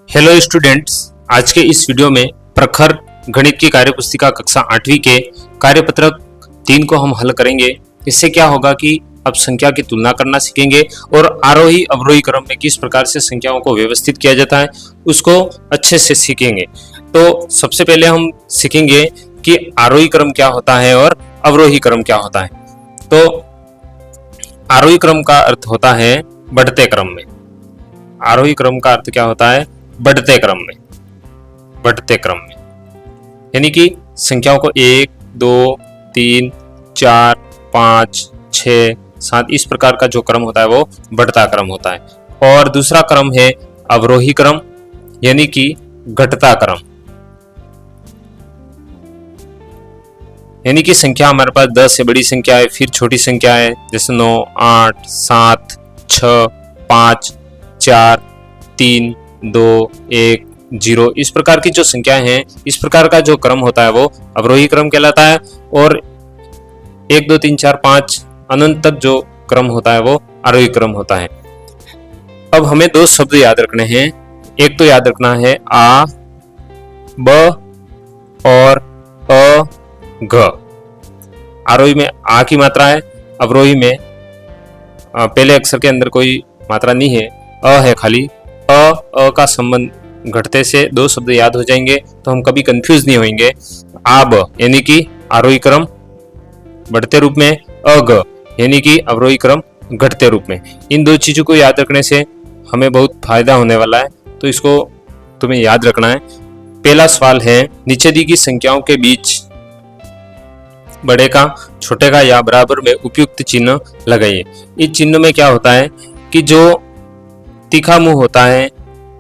Hello students, आज के इस वीडियो में प्रखर गणित की कार्यपुस्तिका कक्षा 8वीं के कार्यपत्रक 3 को हम हल करेंगे। इससे क्या होगा कि अब संख्या की तुलना करना सीखेंगे और आरोही अवरोही क्रम में किस प्रकार से संख्याओं को व्यवस्थित किया जाता है उसको अच्छे से सीखेंगे। तो सबसे पहले हम सीखेंगे कि आरोही क्रम क्या होता है और अवरोही क्रम क्या होता है। तो आरोही क्रम का अर्थ होता है बढ़ते क्रम में। आरोही क्रम का अर्थ क्या होता है? बढ़ते क्रम में। बढ़ते क्रम में यानी कि संख्याओं को 1, 2, 3, 4, 5, 6, 7 इस प्रकार का जो क्रम होता है वो बढ़ता क्रम होता है। और दूसरा क्रम है अवरोही क्रम यानी कि घटता क्रम। यानी कि संख्या हमारे पास 10 से बड़ी संख्या है, फिर छोटी संख्या है जैसे 9, 8, 7, 6, 5, 4, 3, 2, 1, 0 इस प्रकार की जो संख्याएं हैं, इस प्रकार का जो क्रम होता है वो अवरोही क्रम कहलाता है। और 1, 2, 3, 4, 5 अनंत तक जो क्रम होता है वो आरोही क्रम होता है। अब हमें दो शब्द याद रखने हैं। एक तो याद रखना है आ, ब और अ, घ। आरोही में आ की मात्रा है, अवरोही में पहले अक्षर के अंदर कोई मात्रा नहीं है, अ है खाली। अ का संबंध घटते से दो शब्द याद हो जाएंगे तो हम कभी कंफ्यूज नहीं होंगे। आब यानी कि आरोही क्रम बढ़ते रूप में, अग यानी कि अवरोही क्रम घटते रूप में। इन दो चीजों को याद रखने से हमें बहुत फायदा होने वाला है, तो इसको तुम्हें याद रखना है। पहला सवाल है, नीचे दी गई संख्याओं के बीच बड़े का, छोटे का या बराबर में उपयुक्त चिन्ह लगाइए। इस चिन्ह में क्या होता है कि जो तीखा मुंह होता है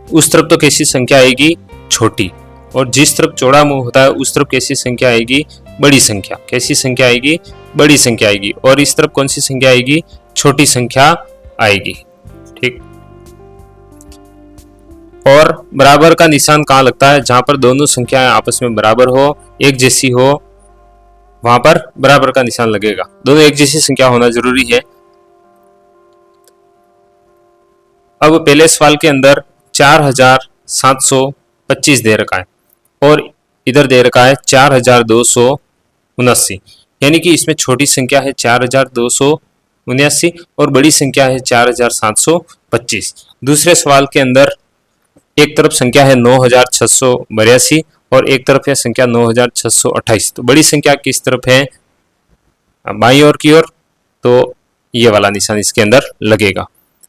उस तरफ तो कैसी संख्या आएगी? छोटी। और जिस तरफ चौड़ा मुंह होता है उस तरफ कैसी संख्या आएगी? बड़ी संख्या। कैसी संख्या आएगी? बड़ी संख्या आएगी। और इस तरफ कौन सी संख्या आएगी? छोटी संख्या आएगी। ठीक। और बराबर का निशान कहाँ लगता है? जहां पर दोनों संख्याएं आपस में बराबर हो, एक जैसी हो, वहां पर बराबर का निशान लगेगा। दोनों एक जैसी संख्या होना जरूरी है। अब पहले सवाल के अंदर 4725 दे रखा है और इधर दे रखा है 4279, यानी कि इसमें छोटी संख्या है 4279 और बड़ी संख्या है 4725। दूसरे सवाल के अंदर एक तरफ संख्या है 9682 और एक तरफ है संख्या 9628। तो बड़ी संख्या किस तरफ है? बाईं ओर की ओर, तो ये वाला निशान इसके अंदर लगेगा।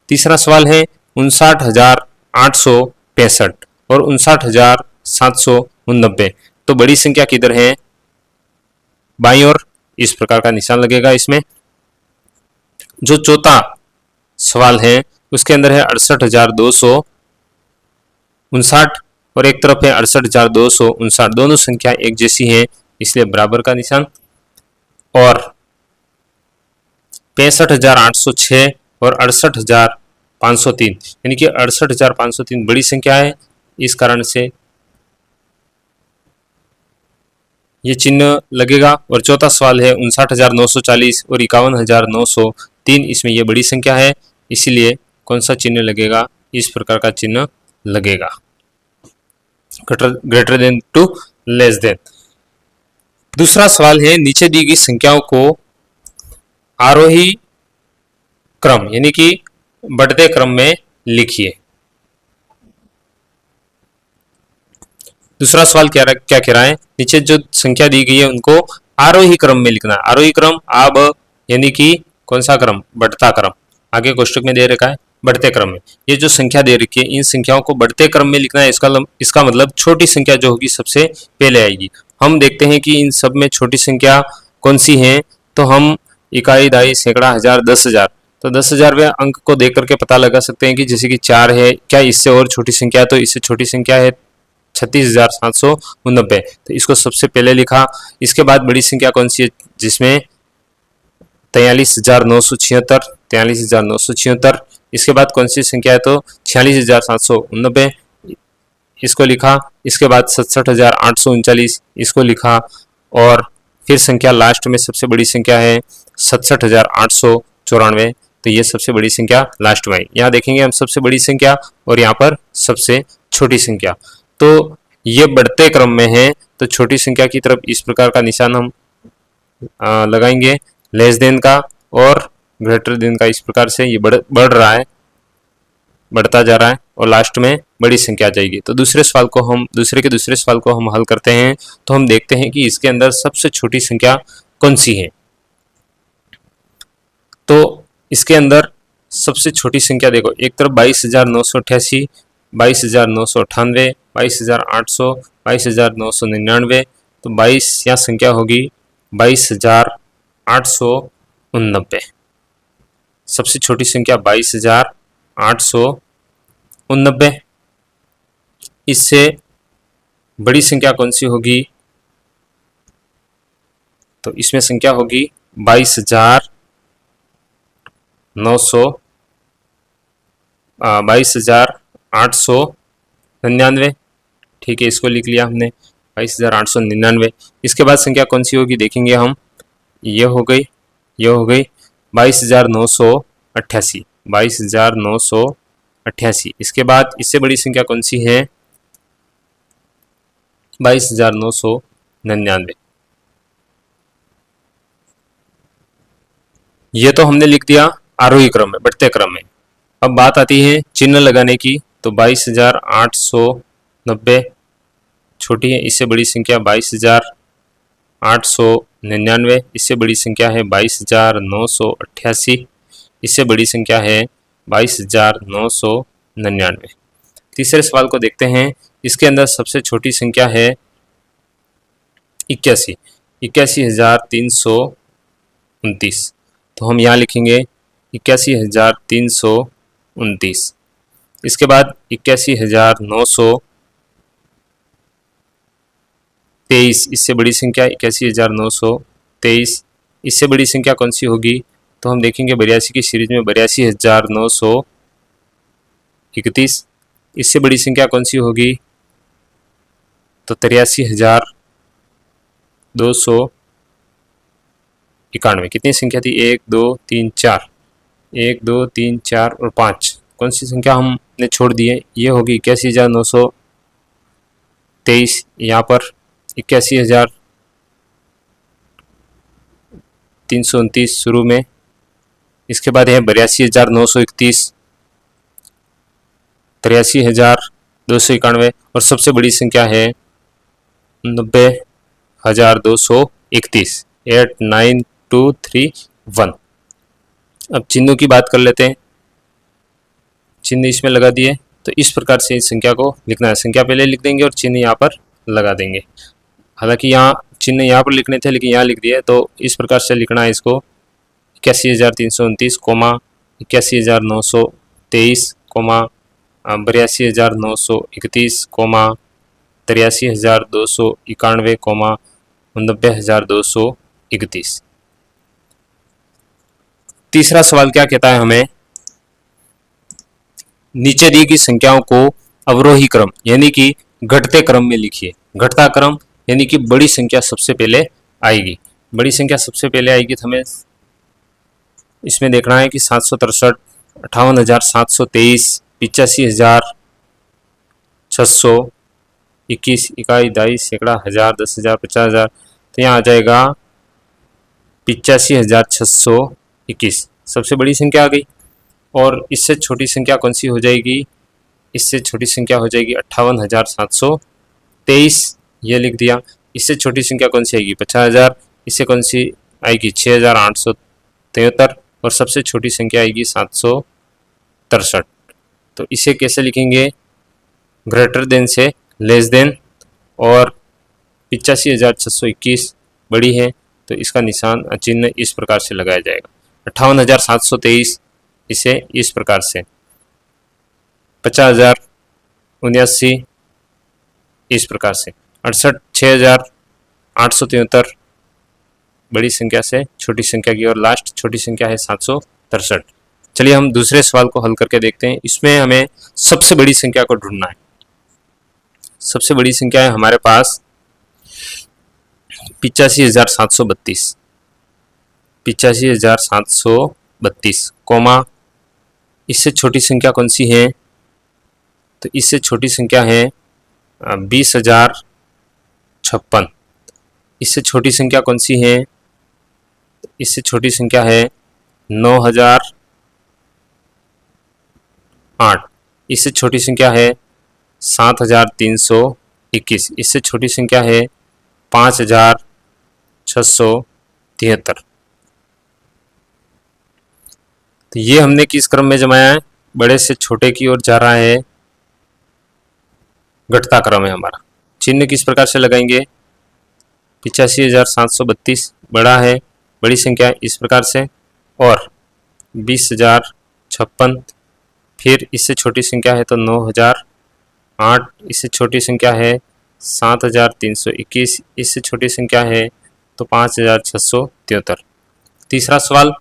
तीसरा सवाल है 59,865 और 59,789। तो बड़ी संख्या किधर है? बाईं ओर, इस प्रकार का निशान लगेगा इसमें। जो चौथा सवाल है उसके अंदर है 68,259 और एक तरफ है 68,259। दोनों संख्या एक जैसी हैं इसलिए बराबर का निशान। और 65,806 और 68,503 यानी कि 68,503 बड़ी संख्या है, इस कारण से ये चिन्ह लगेगा। और चौथा सवाल है 59,940 और 51,903, इसमें ये बड़ी संख्या है इसीलिए कौन सा चिन्ह लगेगा? इस प्रकार का चिन्ह लगेगा, greater than to less than. दूसरा सवाल है, नीचे दी गई संख्याओं को आरोही क्रम यानी कि बढ़ते क्रम में लिखिए। दूसरा सवाल क्या कह रहा है? नीचे जो संख्या दी गई है उनको आरोही क्रम में लिखना है। आरोही क्रम आब यानी कि कौन सा क्रम? बढ़ता क्रम। आगे कोष्टक में दे रखा है बढ़ते क्रम में। ये जो संख्या दे रखी है इन संख्याओं को बढ़ते क्रम में लिखना है। इसका मतलब छोटी संख्या जो होगी सबसे पहले आएगी। हम देखते हैं कि इन सब में छोटी संख्या कौन सी है, तो हम इकाई, दाई, सैकड़ा, हजार, 10,000, तो 10,000वें अंक को देख करके पता लगा सकते हैं कि जैसे कि 4 है, क्या इससे और छोटी संख्या है? तो इससे छोटी संख्या है 36,789, तो इसको सबसे पहले लिखा। इसके बाद बड़ी संख्या कौन सी है? जिसमें 43,976, 43,976। इसके बाद कौन सी संख्या है? तो 46,789, इसको लिखा। इसके बाद 67,839, इसको लिखा। और फिर संख्या लास्ट में सबसे बड़ी संख्या है 67,894, तो ये सबसे बड़ी संख्या लास्ट में आई। यहाँ देखेंगे हम सबसे बड़ी संख्या और यहाँ पर सबसे छोटी संख्या। तो ये बढ़ते क्रम में है, तो छोटी संख्या की तरफ इस प्रकार का निशान हम लगाएंगे, लेस देन का और ग्रेटर देन का। इस प्रकार से ये बढ़ रहा है, बढ़ता जा रहा है और लास्ट में बड़ी संख्या आ जाएगी। तो दूसरे के दूसरे सवाल को हम हल करते हैं, तो हम देखते हैं कि इसके अंदर सबसे छोटी संख्या कौन सी है। तो इसके अंदर सबसे छोटी संख्या देखो, एक तरफ 22,988, 22,998, 22,800, 22,999, तो 22 यहाँ संख्या होगी 22,889। सबसे छोटी संख्या 22,889। इससे बड़ी संख्या कौन सी होगी, तो इसमें संख्या होगी 22,899। ठीक है, इसको लिख लिया हमने 22,899। इसके बाद संख्या कौन सी होगी देखेंगे हम, ये हो गई 22,988, 22,988। इसके बाद इससे बड़ी संख्या कौन सी है, 22,999। ये तो हमने लिख दिया आरोही क्रम में, बढ़ते क्रम में। अब बात आती है चिन्ह लगाने की, तो 22,890 छोटी है, इससे बड़ी संख्या 22,899, इससे बड़ी संख्या है 22,988, इससे बड़ी संख्या है 22,999। तीसरे सवाल को देखते हैं, इसके अंदर सबसे छोटी संख्या है 81, 81,329। तो हम यहाँ लिखेंगे 81,329। इसके बाद 81,923, इससे बड़ी संख्या 81,923। इससे बड़ी संख्या कौन सी होगी, तो हम देखेंगे 82 की सीरीज में 82,931। इससे बड़ी संख्या कौन सी होगी, तो 83,291। कितनी संख्या थी, 1 2 3 4, 1 2 3 4 और 5। कौन सी संख्या हमने छोड़ दी है, ये होगी 81,923। यहाँ पर 81,329 शुरू में। इसके बाद है 82,931, 83,291 और सबसे बड़ी संख्या है 90,231, 89231। अब चिन्हों की बात कर लेते हैं, चिन्ह इसमें लगा दिए। तो इस प्रकार से इस संख्या को लिखना है, संख्या पहले लिख देंगे और चिन्ह यहाँ पर लगा देंगे। हालांकि यहाँ चिन्ह यहाँ पर लिखने थे, लेकिन यहाँ लिख दिए, तो इस प्रकार से लिखना है इसको, 81,329, 81,923, 82,931, 83,291, 90,231। तीसरा सवाल क्या कहता है हमें, नीचे दी गई संख्याओं को अवरोही क्रम यानी कि घटते क्रम में लिखिए। घटता क्रम यानी कि बड़ी संख्या सबसे पहले आएगी। बड़ी संख्या सबसे पहले आएगी, तो हमें इसमें देखना है कि 763, 58,723, 85,600, 21, इकाई, दाई, सैकड़ा, 1000, 10,000, 50,000। तो यहाँ आ जाएगा 85,621, सबसे बड़ी संख्या आ गई। और इससे छोटी संख्या कौन सी हो जाएगी, इससे छोटी संख्या हो जाएगी 58,723, ये लिख दिया। इससे छोटी संख्या कौन सी आएगी 50,000, इससे कौन सी आएगी 6,873 और सबसे छोटी संख्या आएगी 763। तो इसे कैसे लिखेंगे, ग्रेटर देन से लेस देन, और 85,621 बड़ी है, तो इसका निशान चिन्ह इस प्रकार से लगाया जाएगा। 58,723 इसे इस प्रकार से, 50,079 इस प्रकार से, 6,873 बड़ी संख्या से छोटी संख्या की, और लास्ट छोटी संख्या है 763। चलिए हम दूसरे सवाल को हल करके देखते हैं। इसमें हमें सबसे बड़ी संख्या को ढूंढना है। सबसे बड़ी संख्या है हमारे पास 85,732, 85,732, इससे छोटी संख्या कौन सी है तो इससे छोटी संख्या है 20,056। इससे छोटी संख्या कौन सी है? इससे छोटी संख्या है 9,008। इससे छोटी संख्या है 7,321। इससे छोटी संख्या है 5,673। तो ये हमने किस क्रम में जमाया है? बड़े से छोटे की ओर जा रहा है, घटता क्रम है हमारा। चिन्ह किस प्रकार से लगाएंगे? 85,732 बड़ा है, बड़ी संख्या इस प्रकार से, और 20,056, फिर इससे छोटी संख्या है तो 9,008, इससे छोटी संख्या है 7,321, इससे छोटी संख्या है तो 5,673। तीसरा सवाल,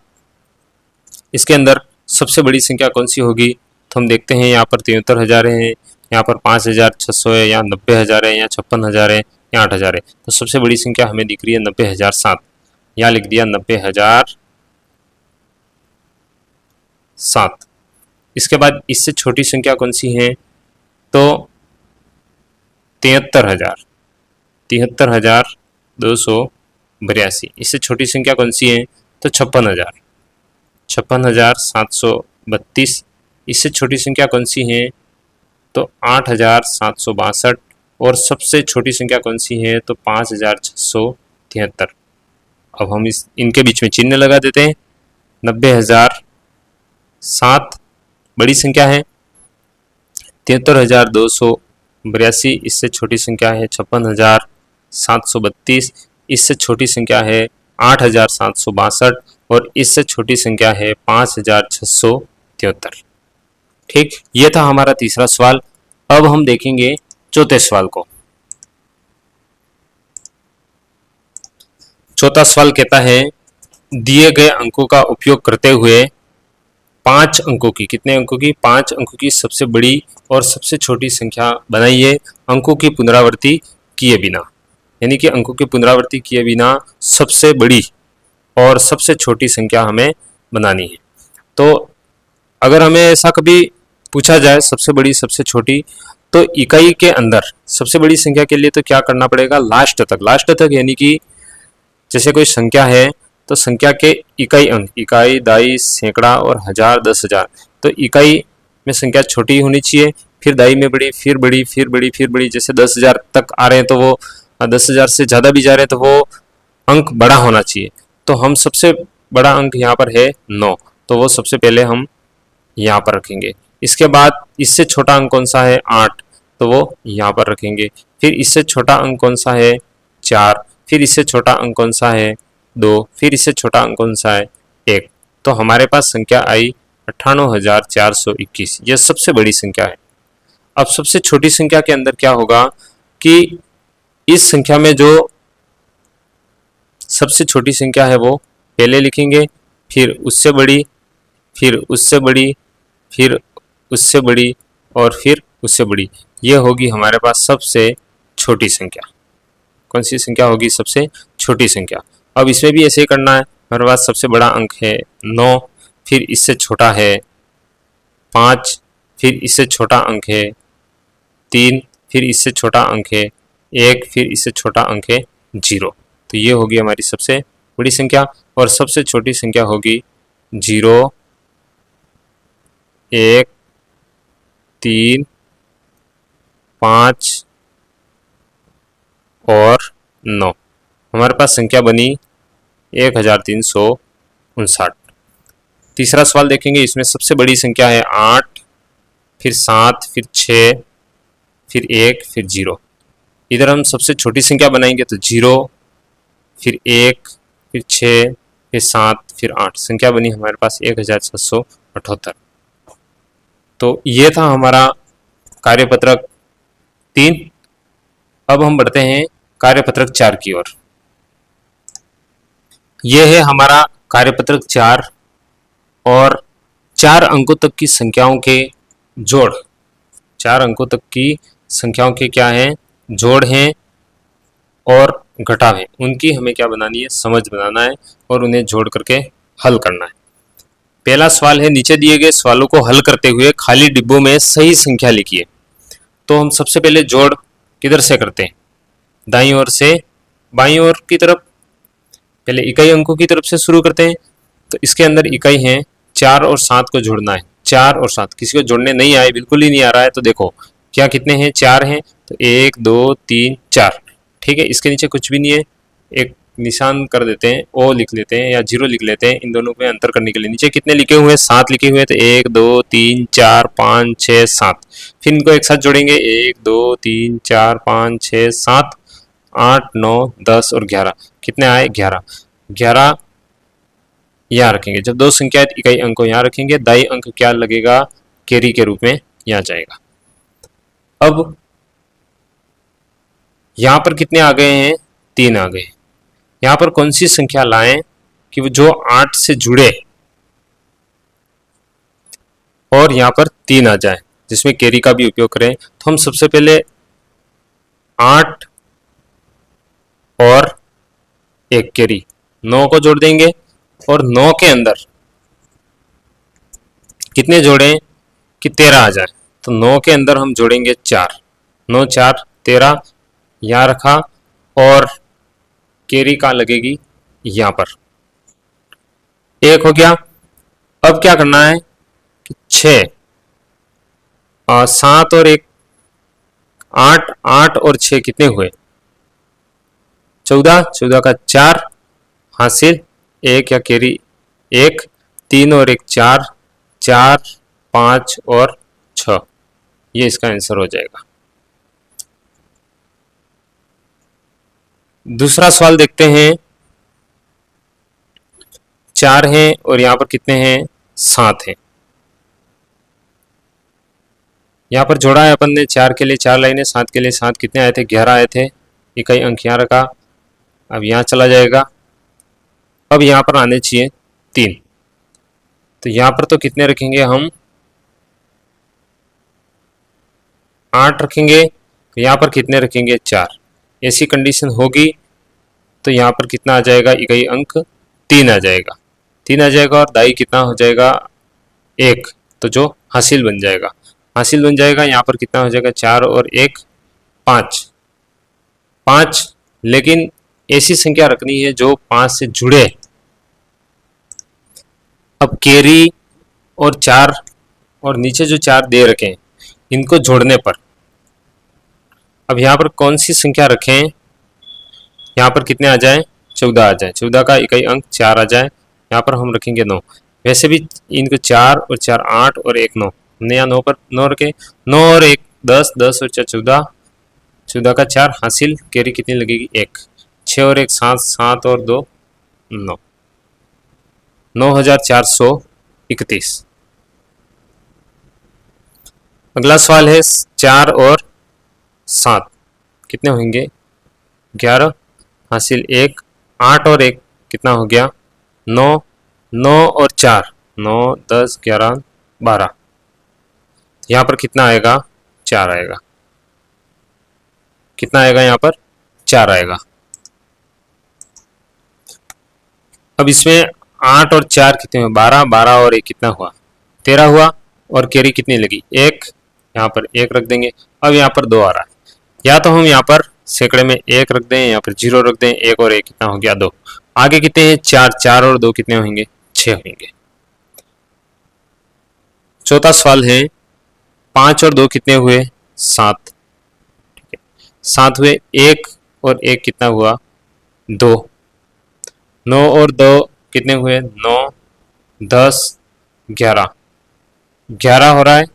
इसके अंदर सबसे बड़ी संख्या कौन सी होगी? तो हम देखते हैं यहाँ पर 73,000 है, यहाँ पर 5,600 है, यहाँ 90,000 है, यहाँ 56,000 है, यहाँ 8,000 है। तो सबसे बड़ी संख्या हमें दिख रही है 90,007। यहाँ लिख दिया 90,007। इसके बाद इससे छोटी संख्या कौन सी है? तो 73,000, 73,282। इससे छोटी संख्या कौन सी है? तो 56,000, 56,732। इससे छोटी संख्या कौन सी है? तो 8,762। और सबसे छोटी संख्या कौन सी है? तो 5,673। अब हम इनके बीच में चिन्ह लगा देते हैं। 90,007 बड़ी संख्या है, 73,282 इससे छोटी संख्या है, 56,732 इससे छोटी संख्या है, 8,762 और इससे छोटी संख्या है 5,673। ठीक, ये था हमारा तीसरा सवाल। अब हम देखेंगे चौथे सवाल को। चौथा सवाल कहता है, दिए गए अंकों का उपयोग करते हुए 5 अंकों की, कितने अंकों की? 5 अंकों की सबसे बड़ी और सबसे छोटी संख्या बनाइए अंकों की पुनरावृत्ति किए बिना। यानी कि अंकों की पुनरावृत्ति किए बिना सबसे बड़ी और सबसे छोटी संख्या हमें बनानी है। तो अगर हमें ऐसा कभी पूछा जाए सबसे बड़ी सबसे छोटी, तो इकाई के अंदर सबसे बड़ी संख्या के लिए तो क्या करना पड़ेगा? लास्ट तक यानी कि जैसे कोई संख्या है तो संख्या के इकाई अंक, इकाई, दाई, सैकड़ा और हजार, 10,000। तो इकाई में संख्या छोटी होनी चाहिए, फिर दाई में बड़ी, फिर बड़ी, फिर बड़ी, फिर बड़ी। जैसे 10,000 तक आ रहे हैं तो वो 10,000 से ज़्यादा भी जा रहे हैं तो वो अंक बड़ा होना चाहिए। तो हम सबसे बड़ा अंक यहाँ पर है 9, तो वो सबसे पहले हम यहाँ पर रखेंगे। इसके बाद इससे छोटा अंक कौन सा है? 8, तो वो यहाँ पर रखेंगे। फिर इससे छोटा अंक कौन सा है? 4। फिर इससे छोटा अंक कौन सा है? 2। फिर इससे छोटा अंक कौन सा है? 1। तो हमारे पास संख्या आई 98,421। यह सबसे बड़ी संख्या है। अब सबसे छोटी संख्या के अंदर क्या होगा कि इस संख्या में जो सबसे छोटी संख्या है वो पहले लिखेंगे, फिर उससे बड़ी, फिर उससे बड़ी, फिर उससे बड़ी और फिर उससे बड़ी। ये होगी हमारे पास सबसे छोटी संख्या। कौन सी संख्या होगी? सबसे छोटी संख्या। अब इसमें भी ऐसे ही करना है। हमारे पास सबसे बड़ा अंक है 9, फिर इससे छोटा है 5, फिर इससे छोटा अंक है 3, फिर इससे छोटा अंक है 1, फिर इससे छोटा अंक है 0। तो ये होगी हमारी सबसे बड़ी संख्या। और सबसे छोटी संख्या होगी 0, 1, 3, 5 और 9। हमारे पास संख्या बनी 1,359। तीसरा सवाल देखेंगे। इसमें सबसे बड़ी संख्या है 8, फिर 7, फिर 6, फिर 1, फिर 0। इधर हम सबसे छोटी संख्या बनाएंगे तो 0, फिर 1, फिर 6, फिर 7, फिर 8। संख्या बनी हमारे पास 1,678। तो ये था हमारा कार्यपत्रक 3। अब हम बढ़ते हैं कार्यपत्रक 4 की ओर। यह है हमारा कार्यपत्रक 4 और 4 अंकों तक की संख्याओं के जोड़। 4 अंकों तक की संख्याओं के क्या हैं? जोड़ हैं और घटाव हैं। उनकी हमें क्या बनानी है? समझ बनाना है और उन्हें जोड़ करके हल करना है। पहला सवाल है, नीचे दिए गए सवालों को हल करते हुए खाली डिब्बों में सही संख्या लिखिए। तो हम सबसे पहले जोड़ किधर से करते हैं, दाईं ओर से बाईं ओर की तरफ। पहले इकाई अंकों की तरफ से शुरू करते हैं। तो इसके अंदर इकाई है 4 और 7 को जोड़ना है। 4 और 7 किसी को जोड़ने नहीं आए, बिल्कुल ही नहीं आ रहा है, तो देखो क्या कितने हैं, 4 हैं, तो 1 2 3 4। ठीक है, इसके नीचे कुछ भी नहीं है, एक निशान कर देते हैं, ओ लिख लेते हैं या 0 लिख लेते हैं इन दोनों में अंतर करने के लिए। नीचे कितने लिखे हुए हैं, 7 लिखे हुए हैं, तो 1 2 3 4 5 6 7। फिर इनको एक साथ जोड़ेंगे, 1 2 3 4 5 6 7 8 9 10 और 11। कितने आए, 11। 11 यहाँ रखेंगे। जब दो संख्या इकाई अंक को यहाँ रखेंगे, दाई अंक क्या लगेगा, कैरी के रूप में यहाँ जाएगा। अब यहाँ पर कितने आ गए हैं, 3 आ गए। यहाँ पर कौन सी संख्या लाएं कि वो जो 8 से जुड़े और यहाँ पर 3 आ जाए, जिसमें कैरी का भी उपयोग करें। तो हम सबसे पहले 8 और 1 कैरी 9 को जोड़ देंगे, और 9 के अंदर कितने जोड़ें कि 13 आ जाए। तो 9 के अंदर हम जोड़ेंगे 4, 9 4 13 यहाँ रखा, और कैरी का लगेगी यहाँ पर, 1 हो गया। अब क्या करना है कि 6 7 और 1 8, 8 और 6 कितने हुए, 14, 14 का 4 हासिल, 1 या कैरी 1, 3 और 1 4, 4 5 और 6, ये इसका आंसर हो जाएगा। दूसरा सवाल देखते हैं। 4 हैं और यहाँ पर कितने हैं, 7 हैं। यहाँ पर जोड़ा है अपन ने 4 के लिए 4 लाइनें, 7 के लिए 7, कितने आए थे, 11 आए थे। इकाई अंक यहाँ रखा, अब यहाँ चला जाएगा। अब यहाँ पर आने चाहिए 3, तो यहाँ पर तो कितने रखेंगे हम, 8 रखेंगे। तो यहाँ पर कितने रखेंगे, 4। ऐसी कंडीशन होगी तो यहाँ पर कितना आ जाएगा, इकाई अंक 3 आ जाएगा। 3 आ जाएगा और दाई कितना हो जाएगा, 1, तो जो हासिल बन जाएगा, हासिल बन जाएगा। यहाँ पर कितना हो जाएगा, 4 और 1 5, 5। लेकिन ऐसी संख्या रखनी है जो 5 से जुड़े। अब कैरी और 4 और नीचे जो 4 दे रखे, इनको जोड़ने पर अब यहाँ पर कौन सी संख्या रखें, यहाँ पर कितने आ जाए, 14 आ जाए। 14 का इकाई अंक 4 आ जाए। यहाँ पर हम रखेंगे 9। वैसे भी इनको 4 और 4 8 और 1 9, हमने यहाँ 9 पर 9 रखे, 9 और 1 10, 10 और 4 14, 14 का 4 हासिल, कैरी कितनी लगेगी, 1। 6 और 1 7, 7 और 2 9, 9431। अगला सवाल है 4 और 7 कितने होंगे, 11 हासिल 1, 8 और 1 कितना हो गया, 9, 9 और 4 9 10 11 12। यहाँ पर कितना आएगा, 4 आएगा। कितना आएगा, यहाँ पर 4 आएगा। अब इसमें 8 और 4 कितने हुए, 12, 12 और 1 कितना हुआ, 13 हुआ। और कैरी कितनी लगी, 1, यहाँ पर 1 रख देंगे। अब यहाँ पर 2 आ रहा है, या तो हम यहाँ पर सैकड़े में 1 रख दें, यहाँ पर 0 रख दें। 1 और 1 कितना हो गया, 2। आगे कितने हैं, 4, 4 और 2 कितने होंगे, 6 होंगे। चौथा सवाल है 5 और 2 कितने हुए, 7। ठीक है, 7 हुए। 1 और 1 कितना हुआ, 2। 9 और 2 कितने हुए, 9 10 11, 11 हो रहा है।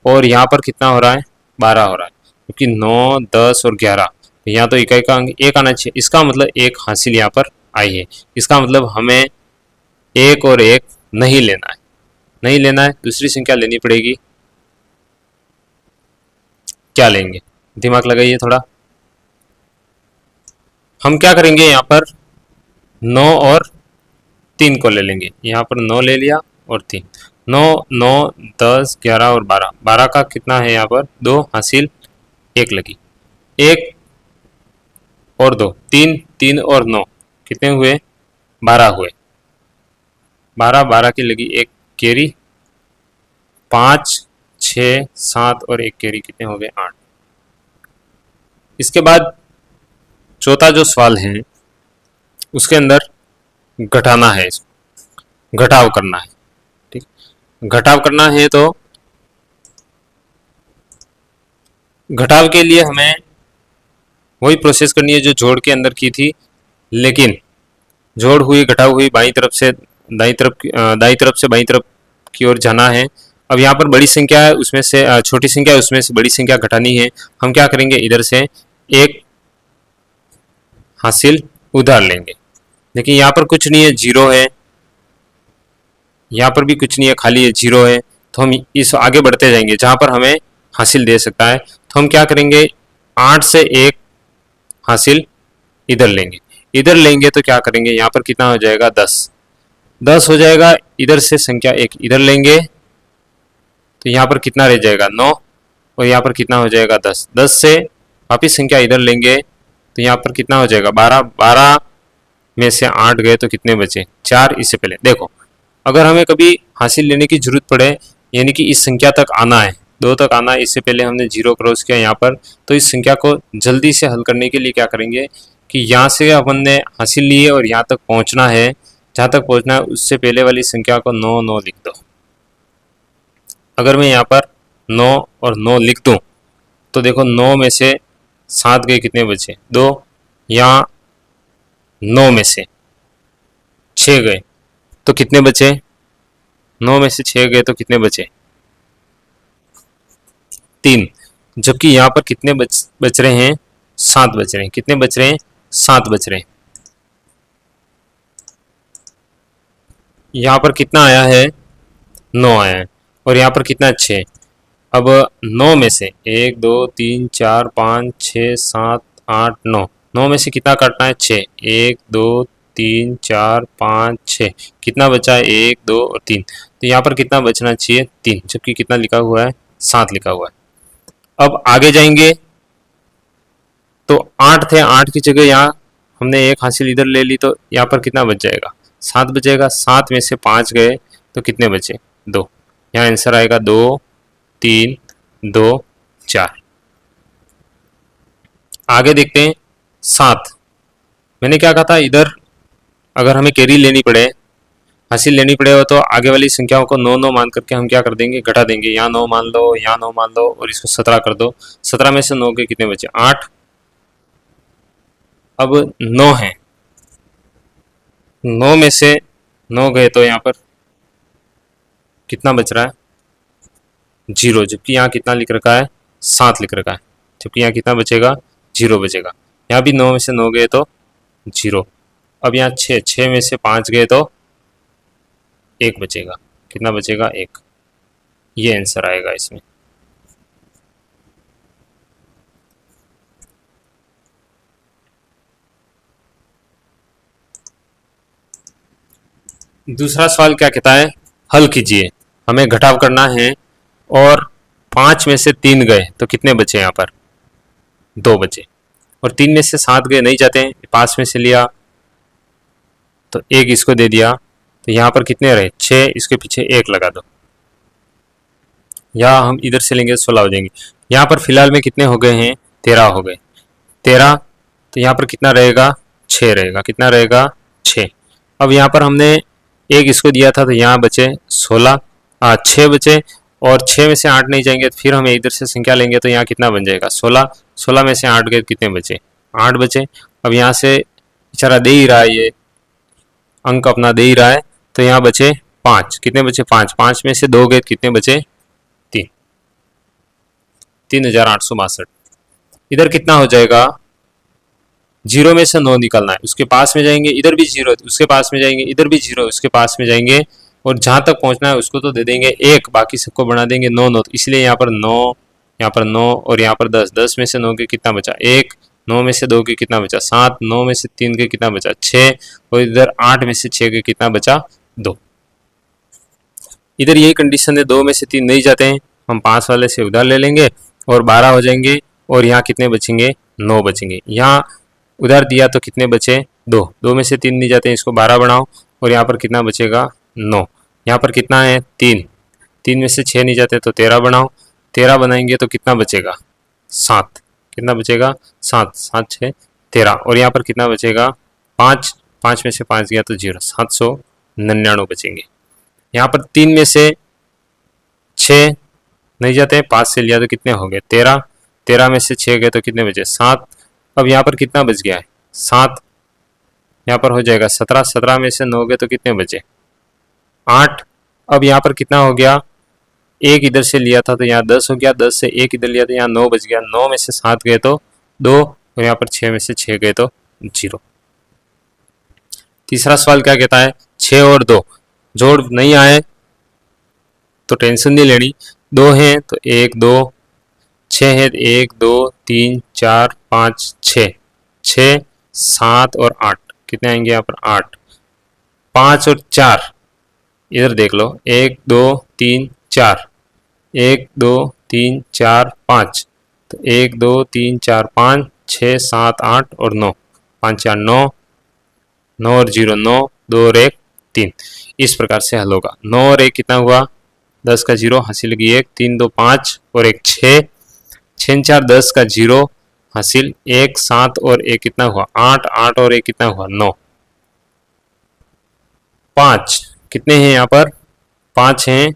और यहाँ पर कितना हो रहा है, 12 हो रहा है, क्योंकि 9 10 और 11, यहाँ तो इकाई का अंक 1 आना चाहिए। इसका मतलब 1 हासिल यहाँ पर आई है। इसका मतलब हमें 1 और 1 नहीं लेना है, नहीं लेना है, दूसरी संख्या लेनी पड़ेगी। क्या लेंगे, दिमाग लगाइए थोड़ा। हम क्या करेंगे, यहाँ पर 9 और 3 को ले लेंगे। यहाँ पर 9 ले लिया और 3, 9 9 10 11 और 12, 12 का कितना है यहाँ पर, 2 हासिल 1 लगी। 1 और 2 3, 3 और 9 कितने हुए, 12 हुए। 12 12 की लगी 1 कैरी, 5 6 7 और एक कैरी कितने हो गए 8। इसके बाद चौथा जो सवाल है उसके अंदर घटाना है, इसको घटाव करना है। ठीक, घटाव करना है तो घटाव के लिए हमें वही प्रोसेस करनी है जो जोड़ के अंदर की थी, लेकिन जोड़ हुई घटाव हुई बाईं तरफ से दाईं तरफ से बाईं तरफ की ओर जाना है। अब यहाँ पर बड़ी संख्या है, उसमें से छोटी संख्या है, उसमें से बड़ी संख्या घटानी है। हम क्या करेंगे, इधर से एक हासिल उधार लेंगे। देखिए यहाँ पर कुछ नहीं है, जीरो है, यहाँ पर भी कुछ नहीं है, खाली है, जीरो है। तो हम इस आगे बढ़ते जाएंगे जहाँ पर हमें हासिल दे सकता है। तो हम क्या करेंगे, 8 से एक हासिल इधर लेंगे। इधर लेंगे तो क्या करेंगे, यहाँ पर कितना हो जाएगा 10 10 हो जाएगा। इधर से संख्या एक इधर लेंगे तो यहाँ पर कितना रह जाएगा 9, और यहाँ पर कितना हो जाएगा 10 10 से वापिस संख्या इधर लेंगे तो यहाँ पर कितना हो जाएगा 12 12 में से 8 गए तो कितने बचे 4। इससे पहले देखो, अगर हमें कभी हासिल लेने की जरूरत पड़े, यानी कि इस संख्या तक आना है, 2 तक आना है, इससे पहले हमने जीरो क्रॉस किया यहाँ पर, तो इस संख्या को जल्दी से हल करने के लिए क्या करेंगे कि यहाँ से अपन ने हासिल ली है और यहाँ तक पहुँचना है, जहाँ तक पहुँचना है उससे पहले वाली संख्या को 9 9 लिख दो। अगर मैं यहाँ पर 9 और 9 लिख दूँ तो देखो 9 में से 7 गए कितने बचे 2, यहाँ 9 में से 6 गए तो कितने बचे, 9 में से 6 गए तो कितने बचे 3। जबकि यहाँ पर कितने बच रहे हैं 7 बच रहे हैं। कितने बच रहे हैं 7 बच रहे हैं। यहाँ पर कितना आया है 9 आया है, और यहाँ पर कितना 6। अब 9 में से 1 2 3 4 5 6 7 8 9, 9 में से कितना काटना है 6, 1 2 3 4 5 6, कितना बचा है 1 2 और 3। तो यहाँ पर कितना बचना चाहिए 3, जबकि कितना लिखा हुआ है 7 लिखा हुआ है। अब आगे जाएंगे तो 8 थे, 8 की जगह यहाँ हमने एक हासिल इधर ले ली तो यहाँ पर कितना बच जाएगा 7 बचेगा। 7 में से 5 गए तो कितने बचे 2, यहाँ आंसर आएगा 2 3 2 4। आगे देखते हैं 7। मैंने क्या कहा था, इधर अगर हमें कैरी लेनी पड़े, हासिल लेनी पड़े हो, तो आगे वाली संख्याओं को 9 9 मान करके हम क्या कर देंगे घटा देंगे। यहाँ 9 मान लो, यहाँ 9 मान लो और इसको 17 कर दो। 17 में से 9 के कितने बचे 8। अब 9 है, 9 में से 9 गए तो यहाँ पर कितना बच रहा है 0, जबकि यहाँ कितना लिख रखा है 7 लिख रखा है, जबकि यहाँ कितना बचेगा 0 बचेगा। यहाँ भी 9 में से 9 गए तो 0। अब यहाँ 6 में से 5 गए तो 1 बचेगा, कितना बचेगा 1। ये आंसर आएगा इसमें। दूसरा सवाल क्या कहता है, हल कीजिए। हमें घटाव करना है और 5 में से 3 गए तो कितने बचे, यहाँ पर 2 बचे, और 3 में से 7 गए नहीं जाते हैं, 5 में से लिया तो 1 इसको दे दिया, तो यहाँ पर कितने रहे 6, इसके पीछे 1 लगा दो, या हम इधर से लेंगे 16 हो जाएंगे। यहाँ पर फिलहाल में कितने हो गए हैं 13 हो गए, 13, तो यहाँ पर कितना रहेगा 6 रहेगा, कितना रहेगा 6। अब यहाँ पर हमने 1 इसको दिया था तो यहाँ बचे 16, 6 बचे, और 6 में से 8 नहीं जाएंगे तो फिर हमें इधर से संख्या लेंगे तो यहाँ कितना बन जाएगा 16, 16 में से 8 गए कितने बचे 8 बचे। अब यहाँ से बेचारा दे ही रहा है, ये अंक अपना दे ही रहा है, तो यहाँ बचे 5, कितने बचे 5, 5 में से 2 गए कितने बचे 3, 3862। इधर कितना हो जाएगा, 0 में से 9 निकालना है, उसके पास में जाएंगे, इधर भी 0 उसके पास में जाएंगे, इधर भी 0 उसके पास में जाएंगे, और जहां तक पहुंचना है उसको तो दे देंगे 1, बाकी सबको बना देंगे 9 9, तो इसलिए यहाँ पर 9, यहाँ पर 9 और यहाँ पर 10, 10 में से 9 के कितना बचा 1, 9 में से 2 के कितना बचा 7, 9 में से 3 के कितना बचा 6, और इधर 8 में से 6 के कितना बचा 2। इधर यही कंडीशन है, 2 में से 3 नहीं जाते हैं, हम 5 वाले से उधार ले लेंगे और 12 हो जाएंगे, और यहाँ कितने बचेंगे 9 बचेंगे। यहाँ उधार दिया तो कितने बचे 2, 2 में से 3 नहीं जाते हैं, इसको 12 बनाओ, और यहाँ पर कितना बचेगा 9, यहाँ पर कितना है 3, 3 में से 6 नहीं जाते तो 13 बनाओ, 13 बनाएंगे तो कितना बचेगा 7, कितना बचेगा 7, 7 6 13, और यहाँ पर कितना बचेगा 5, 5 में से 5 गया तो 0, 799 बचेंगे। यहाँ पर 3 में से 6 नहीं जाते, 5 से लिया तो कितने हो गए 13, 13 में से 6 गए तो कितने बचे 7। अब यहाँ पर कितना बच गया है 7, यहाँ पर हो जाएगा 17, 17 में से 9 गए तो कितने बचे 8। अब यहाँ पर कितना हो गया, एक इधर से लिया था तो यहाँ 10 हो गया, 10 से एक इधर लिया तो यहाँ 9 बच गया, 9 में से 7 गए तो 2, और यहाँ पर 6 में से 6 गए तो 0। तीसरा सवाल क्या कहता है, 6 और 2 जोड़ नहीं आए तो टेंशन नहीं लेनी, 2 हैं तो 1 2, 6 है 1 2 3 4 5 6, 6 7 और 8 कितने आएंगे यहाँ पर 8, 5 और 4 इधर देख लो 1 2 3 4, 1 2 3 4 5, तो 1 2 3 4 5 6 7 8 और 9, 5 4 9, 9 और 0 9, 2 और 1 3। इस प्रकार से हल होगा। 9 और 1 कितना हुआ 10 का 0 हासिल लगी 1, 3 2 5 और 1 6, 6 4 10 का 0 हासिल 1, 7 और 1 कितना हुआ 8, 8 और 1 कितना हुआ 9, 5 कितने हैं यहाँ पर 5 हैं,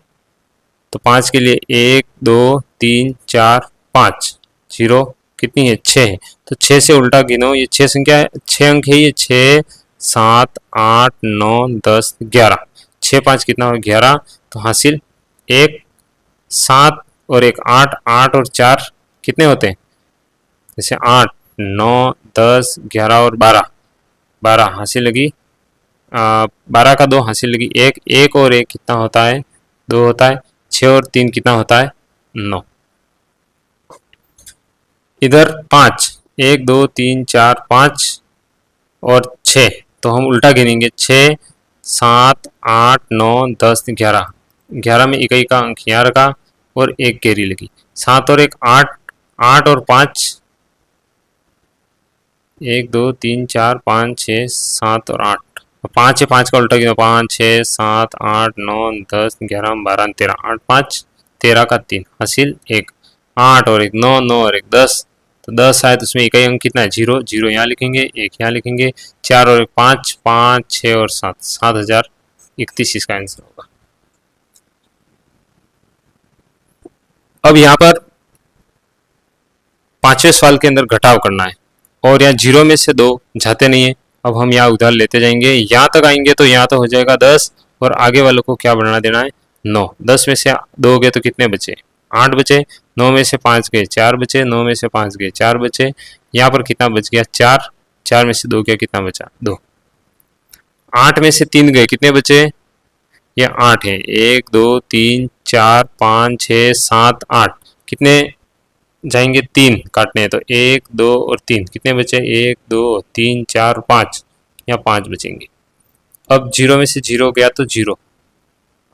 तो 5 के लिए 1 2 3 4 5, 0 कितनी है 6 है, तो 6 से उल्टा गिनो, ये 6 संख्या है 6 अंक है, ये 6 7 8 9 10 11, 6 5 कितना हो 11, तो हासिल 1 7 और 1 8, 8 और 4 कितने होते हैं जैसे 8 9 10 11 और 12, 12 हासिल लगी 12 का 2 हासिल लगी 1, 1 और 1 कितना होता है 2 होता है, 6 और 3 कितना होता है 9। इधर 5 1 2 3 4 5 और 6, तो हम उल्टा गिनेंगे 6 7 8 9 10 11, 11 में इकाई का अंक यहाँ रखा और 1 कैरी लगी, 7 और 1 8, 8 और 5 1 2 3 4 5 6 7 और 8, 5 है 5 का उल्टा गिनो 5 6 7 8 9 10 11 12 13, 8 5 13 का 3 हासिल 1, 8 और 1 9, 9 और 1 10, तो 10 आए तो उसमें इकाई अंक कितना है 0, 0 यहाँ लिखेंगे 1 यहाँ लिखेंगे, 4 और 1 5, 5 6 और 7, 7031 इसका आंसर होगा। अब यहाँ पर पांचवें सवाल के अंदर घटाव करना है और यहाँ 0 में से 2 जाते नहीं है, अब हम यहाँ उधार लेते जाएंगे, यहाँ तक आएंगे तो यहाँ तो हो जाएगा 10 और आगे वालों को क्या बढ़ना देना है 9, 10 में से 2 गए तो कितने बचे 8 बचे, 9 में से 5 गए 4 बचे, 9 में से 5 गए 4 बचे, यहाँ पर कितना बच गया 4, 4 में से 2 गया कितना बचा 2, 8 में से 3 गए कितने बचे, ये 8 है 1 2 3 4 5 6 7 8, कितने जाएंगे 3 काटने हैं तो 1 2 और 3 कितने बचे 1 2 3 4 5, या 5 बचेंगे। अब 0 में से 0 गया तो 0,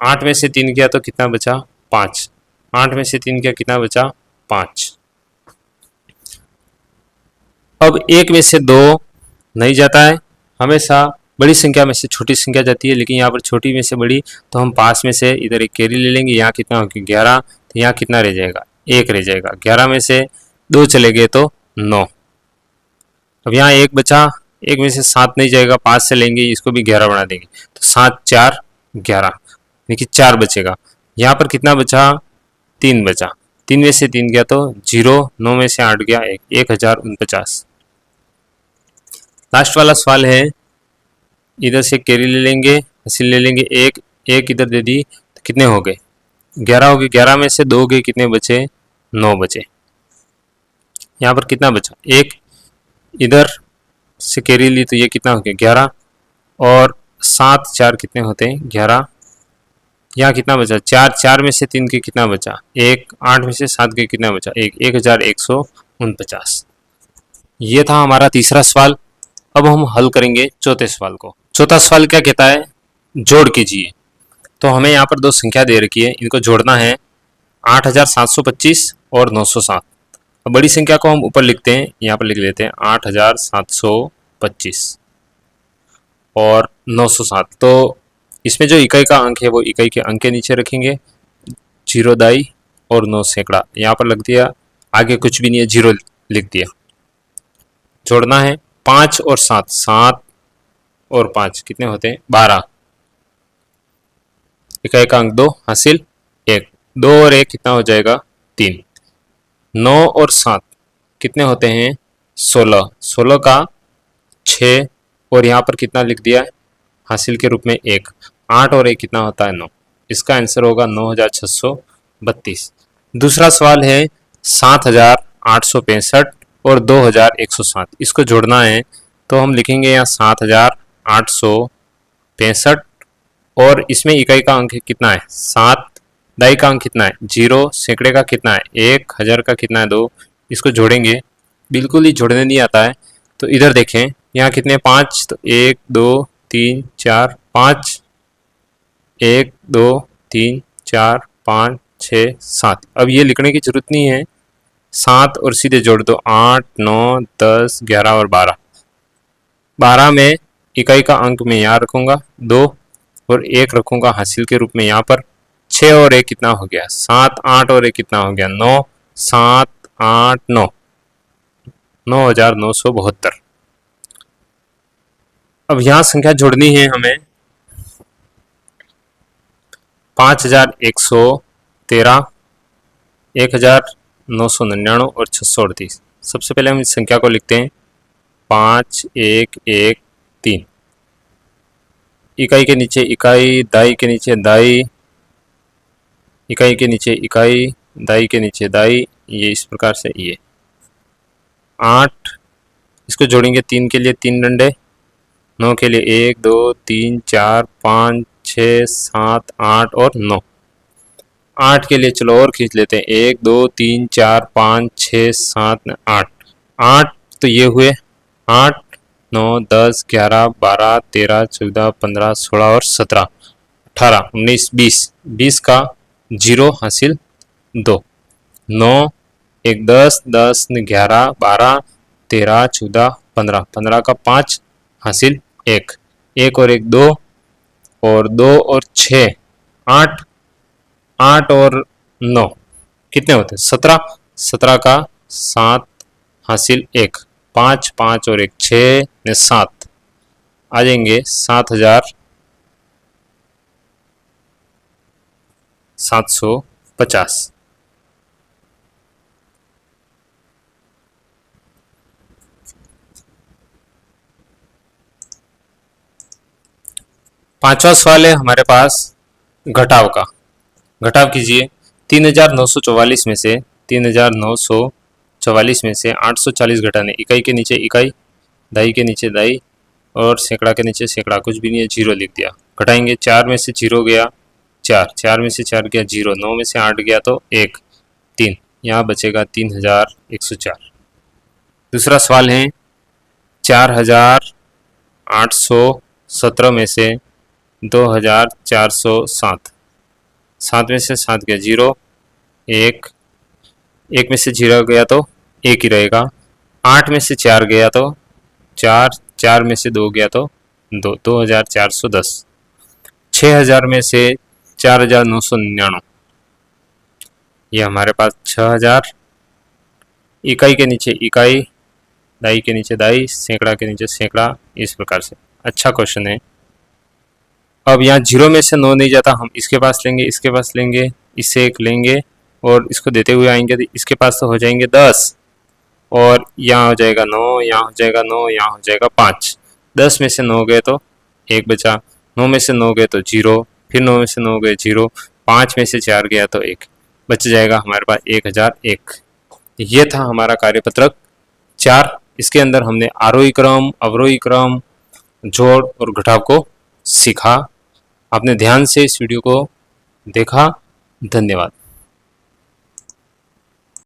8 में से 3 गया तो कितना बचा 5, 8 में से 3 गया कितना बचा 5। अब 1 में से 2 नहीं जाता है, हमेशा बड़ी संख्या में से छोटी संख्या जाती है, लेकिन यहाँ पर छोटी में से बड़ी, तो हम पास में से इधर एक कैरी ले लेंगे, यहाँ कितना होगा 11, तो यहाँ कितना रह जाएगा 1 रह जाएगा, 11 में से 2 चले गए तो 9, अब यहाँ 1 बचा, 1 में से 7 नहीं जाएगा, 5 से लेंगे इसको भी 11 बना देंगे, तो 7 4 11 देखिए 4 बचेगा, यहाँ पर कितना बचा 3 बचा, 3 में से 3 गया तो 0, 9 में से 8 गया 1, 1049। लास्ट वाला सवाल है, इधर से कैरी ले लेंगे, हासिल ले लेंगे, 1 1 इधर दे दी तो कितने हो गए 11 हो गए, 11 में से 2 गए कितने बचे 9 बचे, यहाँ पर कितना बचा 1, इधर से कैरी ली तो ये कितना हो गया 11, और 7 4 कितने होते हैं 11, यहाँ कितना बचा 4, 4 में से 3 के कितना बचा 1, 8 में से 7 के कितना बचा 1, 1149। ये था हमारा तीसरा सवाल। अब हम हल करेंगे चौथे सवाल को। चौथा सवाल क्या कहता है, जोड़ कीजिए। तो हमें यहाँ पर 2 संख्या दे रखी है, इनको जोड़ना है 8725 और 907। अब बड़ी संख्या को हम ऊपर लिखते हैं, यहाँ पर लिख लेते हैं 8725 और 907। तो इसमें जो इकाई का अंक है वो इकाई के अंक के नीचे रखेंगे, जीरो दाई और 9 सैकड़ा, यहाँ पर लग दिया, आगे कुछ भी नहीं है, जीरो लिख दिया। जोड़ना है 5 और 7, 7 और 5 कितने होते हैं 12, इकाई का अंक 2 हासिल 1, 2 और 1 कितना हो जाएगा 3, 9 और 7 कितने होते हैं 16, 16 का 6 और यहाँ पर कितना लिख दिया है हासिल के रूप में 1, 8 और 1 कितना होता है 9, इसका आंसर होगा 9632। दूसरा सवाल है 7865 और 2107, इसको जोड़ना है तो हम लिखेंगे यहाँ 7865 और इसमें इकाई का अंक कितना है 7, दाई का अंक कितना है 0, सैकड़े का कितना है 1, हजार का कितना है 2, इसको जोड़ेंगे, बिल्कुल ही जोड़ने नहीं आता है। तो इधर देखें यहाँ कितने 5, तो 1 2 3 4 5, 1 2 3 4 5 6 7, अब ये लिखने की जरूरत नहीं है, 7 और सीधे जोड़ दो 8 9 10 11 और 12, 12 में इकाई का अंक मैं यहाँ रखूंगा 2 और 1 रखूंगा हासिल के रूप में यहाँ पर, 6 और 1 कितना हो गया 7, 8 और 1 कितना हो गया 9, 7 8 9, 9972। अब यहाँ संख्या जोड़नी है हमें 5113, 1999 और 638। सबसे पहले हम इस संख्या को लिखते हैं 5113, इकाई के नीचे इकाई, दाई के नीचे दाई, इकाई के नीचे इकाई, दाई के नीचे दाई, ये इस प्रकार से ये 8, इसको जोड़ेंगे 3 के लिए 3 डंडे, 9 के लिए 1 2 3 4 5 6 7 8 और 9, 8 के लिए चलो और खींच लेते हैं 1 2 3 4 5 6 7 8, 8 तो ये हुए 8 9 10 11 12 13 14 15 16 और 17 18 19 20, 20 का 0 हासिल 2, 9 1 10 10 11 12 13 14 15, 15 का 5 हासिल 1, 1 और 1 2 और 2 और 6 8, 8 और 9 कितने होते हैं 17, 17 का 7 हासिल 1, 5 5 और 1 6 ने 7, आ जाएंगे 7750। पांचवा सवाल है हमारे पास घटाव का। घटाव कीजिए 3944 में से 3944 में से 840 घटाने, इकाई के नीचे इकाई, दाई के नीचे दाई और सैकड़ा के नीचे सैकड़ा, कुछ भी नहीं है 0 लिख दिया। घटाएंगे 4 में से 0 गया 4, 4 में से 4 गया 0, 9 में से 8 गया तो 1 3, यहाँ बचेगा 3104। दूसरा सवाल है 4817 में से 2407, 7 में से 7 गया 0, 1, 1 में से 0 गया तो 1 ही रहेगा, 8 में से 4 गया तो 4, 4 में से 2 गया तो 2, 2410, 6000 में से 4999, ये हमारे पास 6000, इकाई के नीचे इकाई, दाई के नीचे दाई, सैकड़ा के नीचे सैकड़ा, इस प्रकार से। अच्छा क्वेश्चन है। अब यहाँ 0 में से 9 नहीं जाता, हम इसके पास लेंगे, इसके पास लेंगे, इससे 1 लेंगे और इसको देते हुए आएंगे तो इसके पास तो हो जाएंगे 10 और यहाँ हो जाएगा 9, यहाँ हो जाएगा 9, यहाँ हो जाएगा 5, 10 में से 9 गए तो 1 बचा, 9 में से 9 गए तो 0, फिर 9 में से 9 गए 0, 5 में से 4 गया तो 1, बच जाएगा हमारे पास 1001। ये था हमारा कार्यपत्रक 4। इसके अंदर हमने आरोही क्रम, अवरोही क्रम, जोड़ और घटाव को सीखा। आपने ध्यान से इस वीडियो को देखा, धन्यवाद।